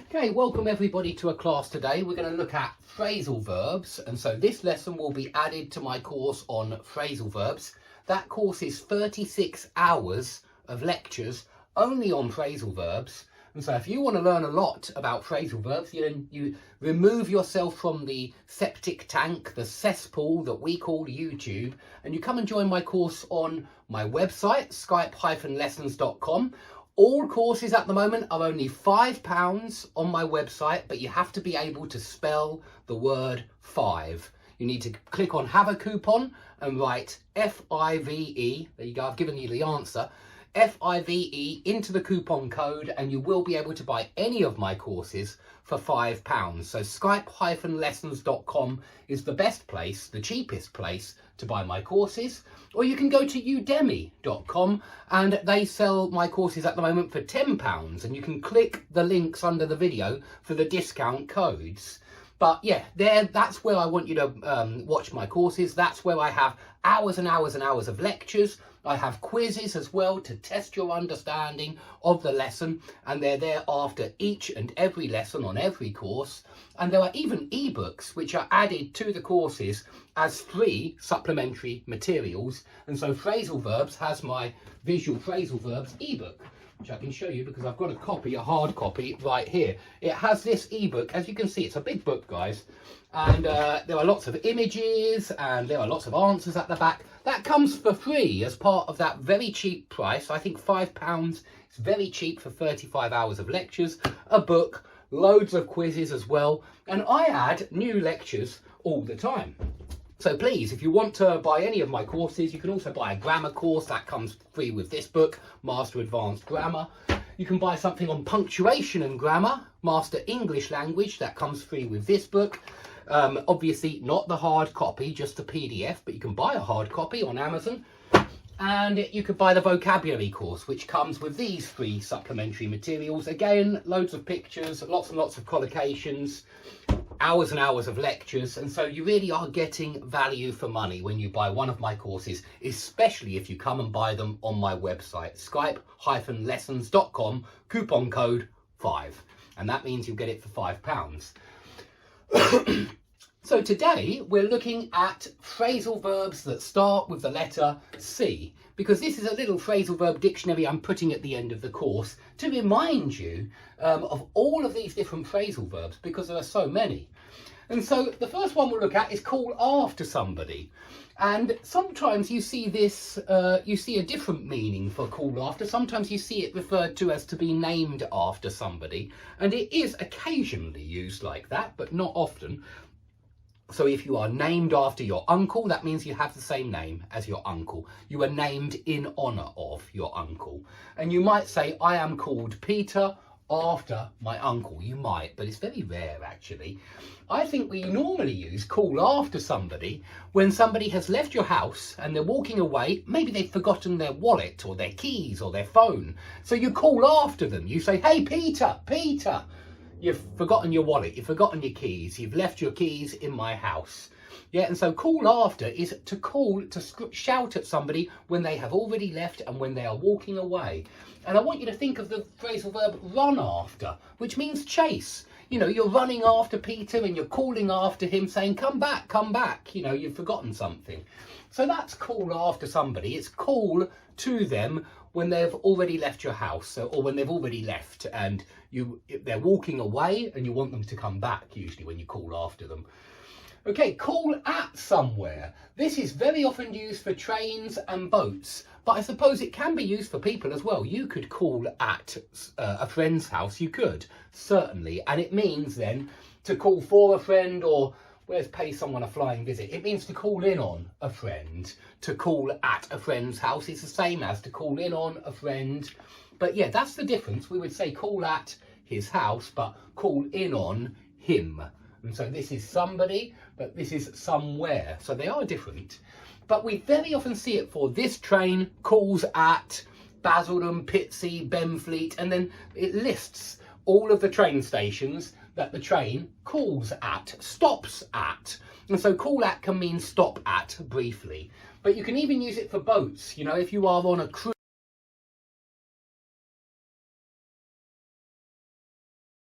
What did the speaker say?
Okay, welcome everybody to a class today. We're going to look at phrasal verbs, and so this lesson will be added to my course on phrasal verbs. That course is 36 hours of lectures only on phrasal verbs, and so if you want to learn a lot about phrasal verbs, you remove yourself from the septic tank, the cesspool that we call YouTube, and you come and join my course on my website, skype-lessons.com. All courses at the moment are only £5 on my website, but you have to be able to spell the word five. You need to click on have a coupon and write F-I-V-E. There you go, I've given you the answer. F-I-V-E into the coupon code, and you will be able to buy any of my courses for £5. So skype-lessons.com is the best place, the cheapest place to buy my courses. Or you can go to udemy.com, and they sell my courses at the moment for £10, and you can click the links under the video for the discount codes. But yeah, that's where I want you to watch my courses. That's where I have hours and hours and hours of lectures. I have quizzes as well to test your understanding of the lesson, and they're there after each and every lesson on every course. And there are even ebooks which are added to the courses as free supplementary materials. And so Phrasal Verbs has my Visual Phrasal Verbs ebook, which I can show you because I've got a copy, a hard copy right here. It has this ebook. As you can see, it's a big book, guys, and there are lots of images and there are lots of answers at the back. That comes for free as part of that very cheap price. I think £5 is very cheap for 35 hours of lectures, a book, loads of quizzes as well, and I add new lectures all the time. So please, if you want to buy any of my courses, you can also buy a grammar course that comes free with this book, Master Advanced Grammar. You can buy something on punctuation and grammar, Master English Language, that comes free with this book. Obviously not the hard copy, just the PDF, but you can buy a hard copy on Amazon. And you could buy the vocabulary course, which comes with these free supplementary materials. Again, loads of pictures, lots and lots of collocations, hours and hours of lectures. And so you really are getting value for money when you buy one of my courses, especially if you come and buy them on my website, skype-lessons.com, coupon code 5. And that means you'll get it for £5. So today we're looking at phrasal verbs that start with the letter C, because this is a little phrasal verb dictionary I'm putting at the end of the course to remind you of all of these different phrasal verbs, because there are so many. And so the first one we'll look at is call after somebody. And sometimes you see this, you see a different meaning for call after. Sometimes you see it referred to as to be named after somebody. And it is occasionally used like that, but not often. So if you are named after your uncle, that means you have the same name as your uncle. You are named in honour of your uncle. And you might say, I am called Peter after my uncle. You might, but it's very rare actually. I think we normally use call after somebody when somebody has left your house and they're walking away. Maybe they've forgotten their wallet or their keys or their phone. So you call after them. You say, hey, Peter, Peter. You've forgotten your wallet, you've forgotten your keys, you've left your keys in my house. Yeah, and so call after is to call, to shout at somebody when they have already left and when they are walking away. And I want you to think of the phrasal verb run after, which means chase. You know, you're running after Peter and you're calling after him saying, come back, you know, you've forgotten something. So that's call after somebody. It's call to them when they've already left your house, or when they've already left and they're walking away and you want them to come back, usually when you call after them. Okay, call at somewhere. This is very often used for trains and boats, but I suppose it can be used for people as well. You could call at a friend's house, you could, certainly. And it means then to call for a friend, or where's pay someone a flying visit? It means to call in on a friend. To call at a friend's house is the same as to call in on a friend. But yeah, that's the difference. We would say call at his house, but call in on him. And so this is somebody, but this is somewhere. So they are different. But we very often see it for this train calls at Basildon, Pitsea, Benfleet, and then it lists all of the train stations that the train calls at, stops at. And so call at can mean stop at briefly. But you can even use it for boats. You know, if you are on a cruise